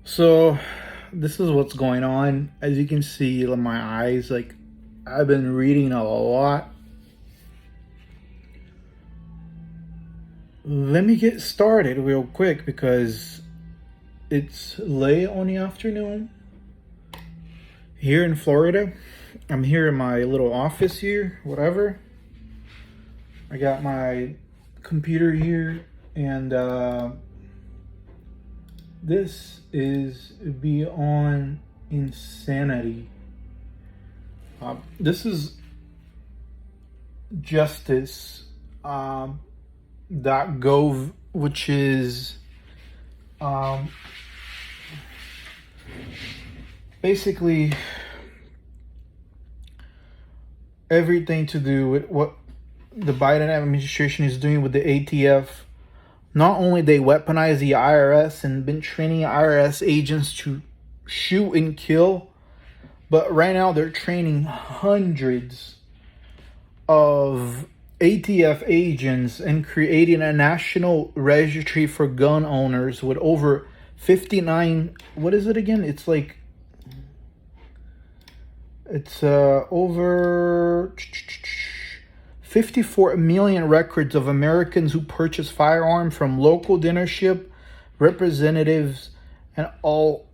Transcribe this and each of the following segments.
So this is what's going on. As you can see in my eyes, like I've been reading a lot. Let me get started real quick because it's late on the afternoon here in Florida. I'm here in my little office here, whatever. I got my computer here and this is beyond insanity. This is justice .gov, which is um, basically everything to do with what the Biden administration is doing with the ATF. Not only they weaponize the IRS and been training IRS agents to shoot and kill, but right now they're training hundreds of ATF agents and creating a national registry for gun owners with over 59, what is it again? It's over 54 million records of Americans who purchase firearms from local dealership representatives and all.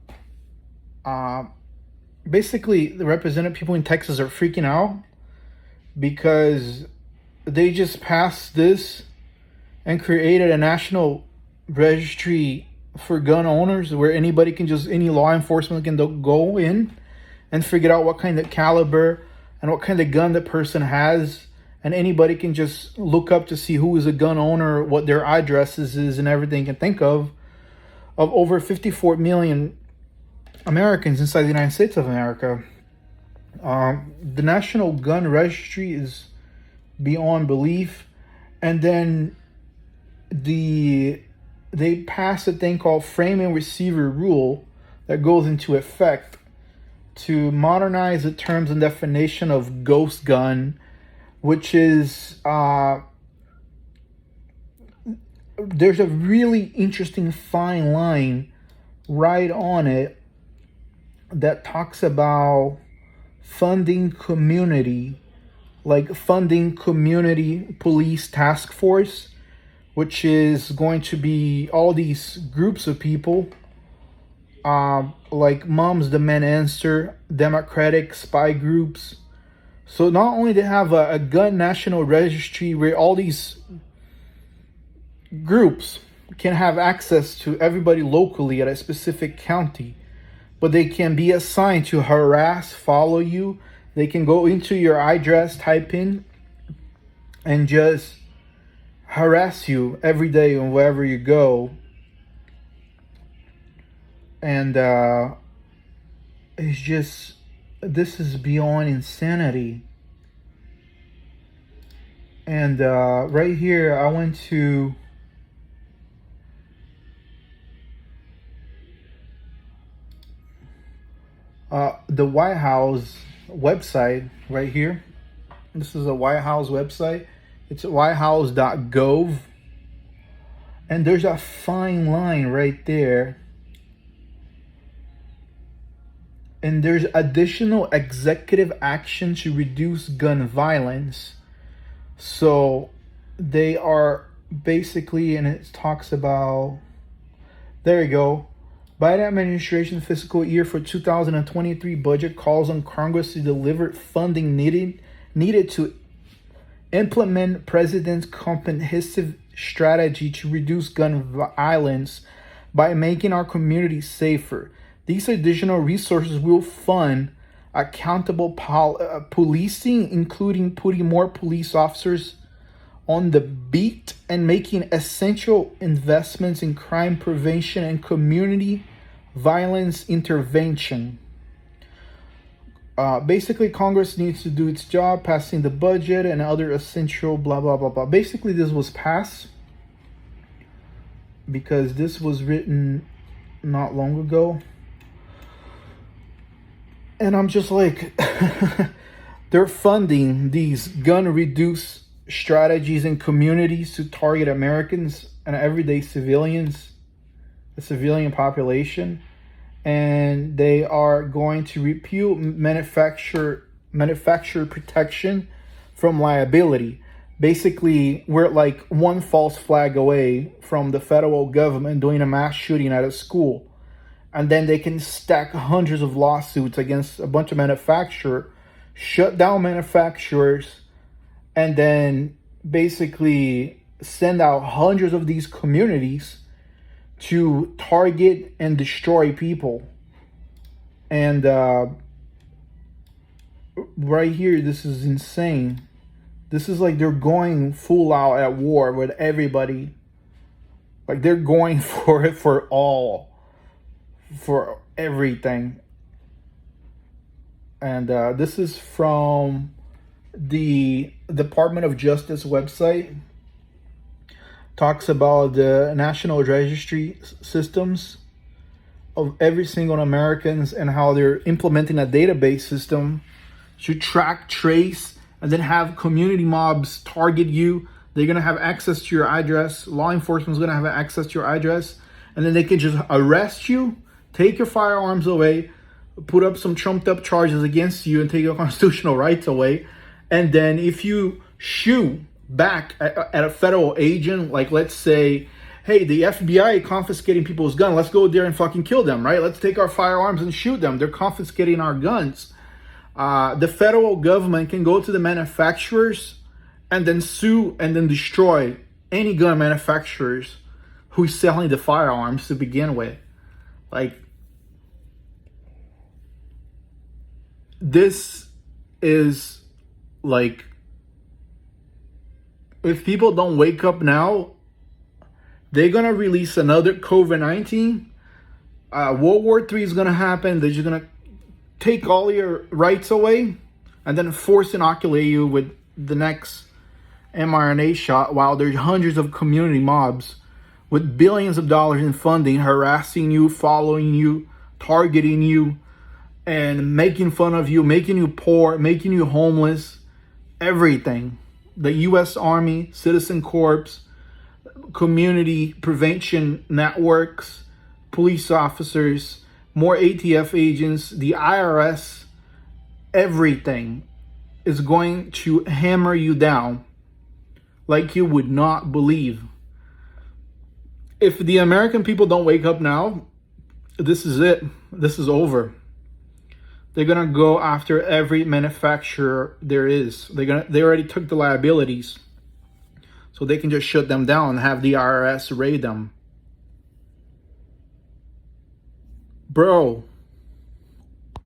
Basically, the representative people in Texas are freaking out because they just passed this and created a national registry for gun owners where any law enforcement can go in and figure out what kind of caliber and what kind of gun the person has, and anybody can just look up to see who is a gun owner, what their addresses is, and everything you can think of over 54 million Americans inside the United States of America. The National Gun Registry is beyond belief. And then they passed a thing called frame and receiver rule that goes into effect to modernize the terms and definition of ghost gun, which is there's a really interesting fine line right on it that talks about funding community police task force, which is going to be all these groups of people, like Moms Demand Answer, Democratic spy groups. So not only they have a gun national registry where all these groups can have access to everybody locally at a specific county, but they can be assigned to harass, follow you. They can go into your address, type in, and just harass you every day and wherever you go. And it's just, this is beyond insanity. And right here, I went to the White House website right here. This is a White House website. It's whitehouse.gov. And there's a fine line right there. And there's additional executive action to reduce gun violence. So they are basically, and it talks about, there you go. Biden administration fiscal year for 2023 budget calls on Congress to deliver funding needed to implement President's comprehensive strategy to reduce gun violence by making our communities safer. These additional resources will fund accountable policing, including putting more police officers on the beat and making essential investments in crime prevention and community violence intervention. Basically, Congress needs to do its job, passing the budget and other essential blah, blah, blah, blah. Basically, this was passed because this was written not long ago. And I'm just like, they're funding these gun reduce strategies in communities to target Americans and everyday civilians, the civilian population. and they are going to repeal manufacturer protection from liability. Basically, we're like one false flag away from the federal government doing a mass shooting at a school, and then they can stack hundreds of lawsuits against a bunch of manufacturers, shut down manufacturers, and then basically send out hundreds of these communities to target and destroy people. And right here, this is insane. This is like they're going full out at war with everybody. Like they're going for it for everything. And this is from the Department of Justice website. Talks about the national registry systems of every single Americans and how they're implementing a database system to track, trace, and then have community mobs target you. They're going to have access to your address. Law enforcement is going to have access to your address. And then they can just arrest you, take your firearms away, put up some trumped up charges against you, and take your constitutional rights away. And then if you shoot back at a federal agent, like let's say, hey, the FBI confiscating people's guns, let's go there and fucking kill them, right? Let's take our firearms and shoot them. They're confiscating our guns. The federal government can go to the manufacturers and then sue and then destroy any gun manufacturers who's selling the firearms to begin with. Like, this is like, if people don't wake up now, they're going to release another COVID-19. World War III is going to happen. They're just going to take all your rights away and then force inoculate you with the next mRNA shot, while there's hundreds of community mobs with billions of dollars in funding harassing you, following you, targeting you, and making fun of you, making you poor, making you homeless, everything. The U.S. Army, Citizen Corps, community prevention networks, police officers, more ATF agents, the IRS, everything is going to hammer you down like you would not believe. If the American people don't wake up now, this is it. This is over. They're gonna go after every manufacturer there is. They already took the liabilities, so they can just shut them down and have the IRS raid them. Bro,